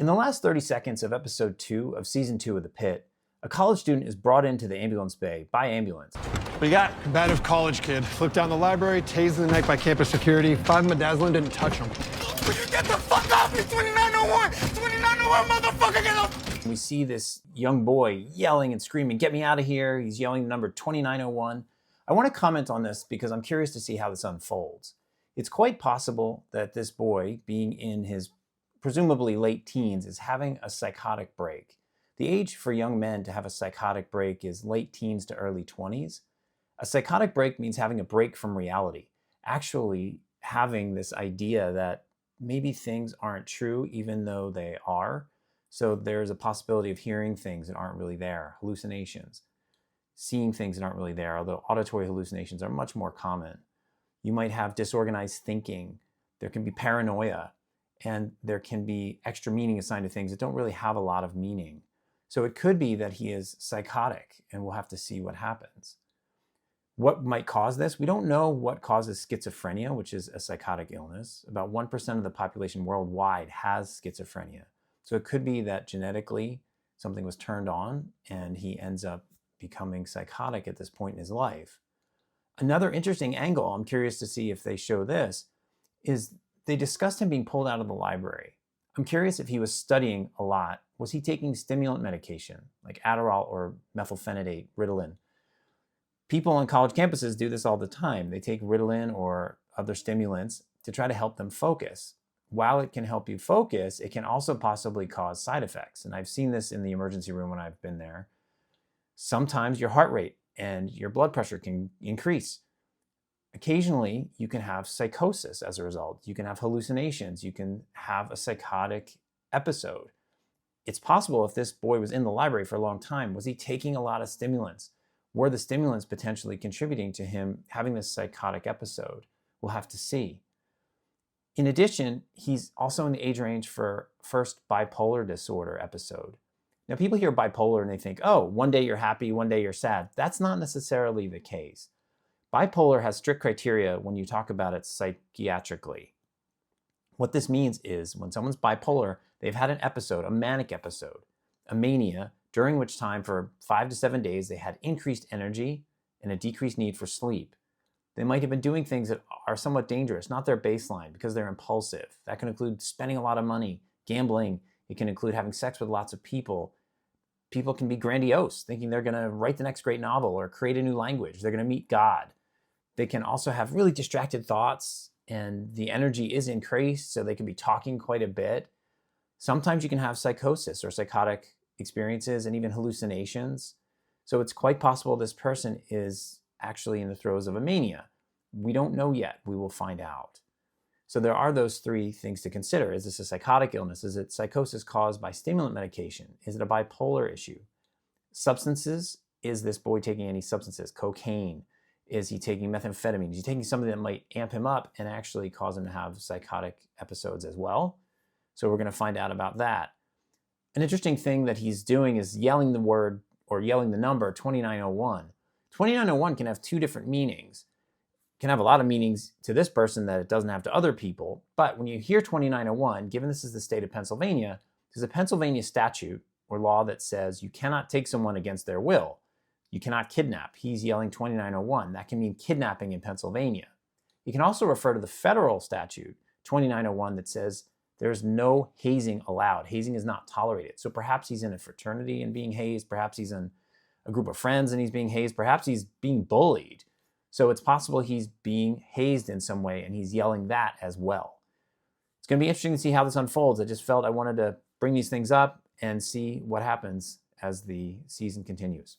In the last 30 seconds of episode 2 of season 2 of The Pitt, a college student is brought into the ambulance bay by ambulance. We got combative college kid. Flipped down the library, tased in the neck by campus security. 5 midazolam didn't touch him. Will you get the fuck off me? 2901! 2901, motherfucker, get off! We see this young boy yelling and screaming, "Get me out of here." He's yelling the number 2901. I want to comment on this because I'm curious to see how this unfolds. It's quite possible that this boy, being in his presumably late teens, is having a psychotic break. The age for young men to have a psychotic break is late teens to early 20s. A psychotic break means having a break from reality, actually having this idea that maybe things aren't true even though they are. So there's a possibility of hearing things that aren't really there, hallucinations, seeing things that aren't really there, although auditory hallucinations are much more common. You might have disorganized thinking. There can be paranoia, and there can be extra meaning assigned to things that don't really have a lot of meaning. So it could be that he is psychotic, and we'll have to see what happens. What might cause this? We don't know what causes schizophrenia, which is a psychotic illness. About 1% of the population worldwide has schizophrenia. So it could be that genetically something was turned on and he ends up becoming psychotic at this point in his life. Another interesting angle, I'm curious to see if they show this, is they discussed him being pulled out of the library. I'm curious if he was studying a lot. Was he taking stimulant medication like Adderall or methylphenidate, Ritalin? People on college campuses do this all the time. They take Ritalin or other stimulants to try to help them focus. While it can help you focus, it can also possibly cause side effects. And I've seen this in the emergency room when I've been there. Sometimes your heart rate and your blood pressure can increase. Occasionally, you can have psychosis as a result. You can have hallucinations. You can have a psychotic episode. It's possible if this boy was in the library for a long time, was he taking a lot of stimulants? Were the stimulants potentially contributing to him having this psychotic episode? We'll have to see. In addition, he's also in the age range for first bipolar disorder episode. Now, people hear bipolar and they think, oh, one day you're happy, one day you're sad. That's not necessarily the case. Bipolar has strict criteria when you talk about it psychiatrically. What this means is when someone's bipolar, they've had an episode, a manic episode, a mania, during which time for 5 to 7 days they had increased energy and a decreased need for sleep. They might have been doing things that are somewhat dangerous, not their baseline, because they're impulsive. That can include spending a lot of money, gambling. It can include having sex with lots of people. People can be grandiose, thinking they're going to write the next great novel or create a new language. They're going to meet God. They can also have really distracted thoughts, and the energy is increased, so they can be talking quite a bit. Sometimes you can have psychosis or psychotic experiences and even hallucinations. So it's quite possible this person is actually in the throes of a mania. We don't know yet. We will find out. So there are those 3 things to consider. Is this a psychotic illness? Is it psychosis caused by stimulant medication? Is it a bipolar issue? Substances, is this boy taking any substances? Cocaine? Is he taking methamphetamine? Is he taking something that might amp him up and actually cause him to have psychotic episodes as well? So we're going to find out about that. An interesting thing that he's doing is yelling the word or yelling the number 2901. 2901 can have 2 different meanings. It can have a lot of meanings to this person that it doesn't have to other people. But when you hear 2901, given this is the state of Pennsylvania, there's a Pennsylvania statute or law that says you cannot take someone against their will. You cannot kidnap. He's yelling 2901. That can mean kidnapping in Pennsylvania. You can also refer to the federal statute, 2901, that says there's no hazing allowed. Hazing is not tolerated. So perhaps he's in a fraternity and being hazed. Perhaps he's in a group of friends and he's being hazed. Perhaps he's being bullied. So it's possible he's being hazed in some way and he's yelling that as well. It's going to be interesting to see how this unfolds. I just felt I wanted to bring these things up and see what happens as the season continues.